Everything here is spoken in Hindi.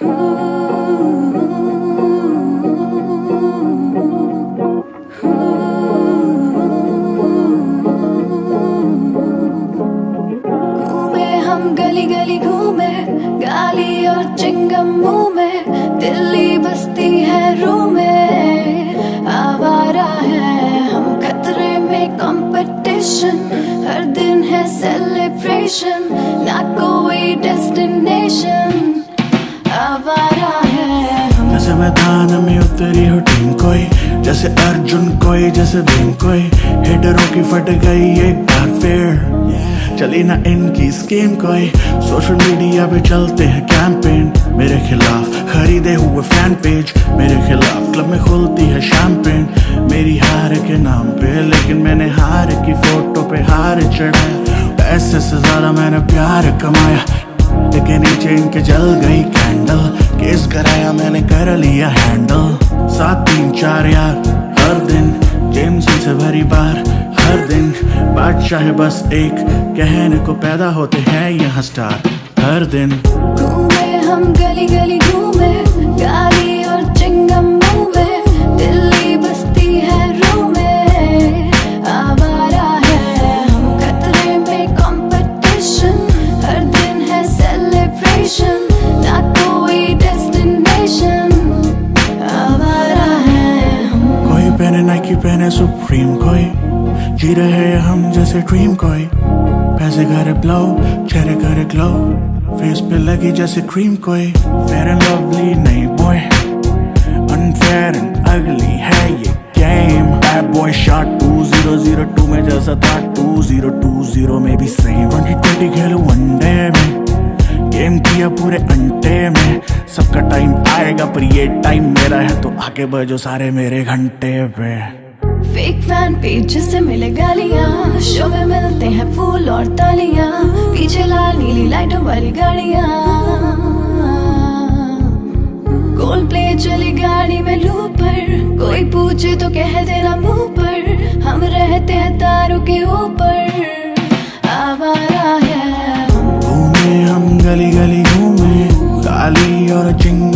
हम गली गली घूमे, गाली और चिंगम मुंह में, दिल्ली बसती है रूह में। आवारा है हम, खतरे में कंपटीशन, हर दिन है सेलिब्रेशन, ना कोई डेस्टिनेशन। आवारा है हम, जैसे मैदान में उतरी हो टीम कोई, जैसे अर्जुन कोई, जैसे भीम कोई, हिटरों की फट गई एक बार फिर, चली ना इनकी स्कीम कोई। सोशल मीडिया पे चलते हैं कैंपेन मेरे खिलाफ, खरीदे हुए फैन पेज मेरे खिलाफ, क्लब में खुलती है शैंपेन मेरी हार के नाम पे, लेकिन मैंने हार की फोटो पे हार चढ़ाया। पैसे से ज्यादा मैंने प्यार कमाया, लेकिन नीचे इनके जल गई कैंडल, केस कराया मैंने कर लिया हैंडल। 7 3 4 यार हर दिन, जेम्स से भरी बार हर दिन, बादशाह है बस एक, कहने को पैदा होते हैं यहाँ स्टार हर दिन। घूमे हम गली गली घूमे, गाली और चिंगम मुंह में, दिल्ली बसती है रूह में। आवारा है हम, खतरे में कंपटीशन, हर दिन है सेलिब्रेशन, ना कोई डेस्टिनेशन। आवारा है हम, कोई पहने नाइकी पहने सुप्रीम कोई, जी रहे हम जैसे ड्रीम कोई, पैसे करे ब्लो चेहरे करे ग्लो, फेस पे लगी जैसे क्रीम कोई। फेयर एंड लवली नहीं बॉय, अनफेयर एंड अगली है ये गेम। बैड बॉय शॉट 2002 में जैसा था 2020 में भी सेम। 2020 खेलू वनडे में, गेम किया पूरे अंटे में, सबका टाइम आएगा पर ये टाइम मेरा है, तो आगे बढ़ो सारे मेरे घंटे पे। फेक फैन पेज से मिले गालियां, शो में मिलते हैं फूल और तालियां, पीछे लाल नीली लाइटों वाली गाड़ियां। गोल प्ले चली गाड़ी में लूप पर, कोई पूछे तो कह देना मुंह पर, हम रहते हैं तारों के ऊपर। आवारा है हम, घूमे हम गली गली घूमे, गाली और चिंग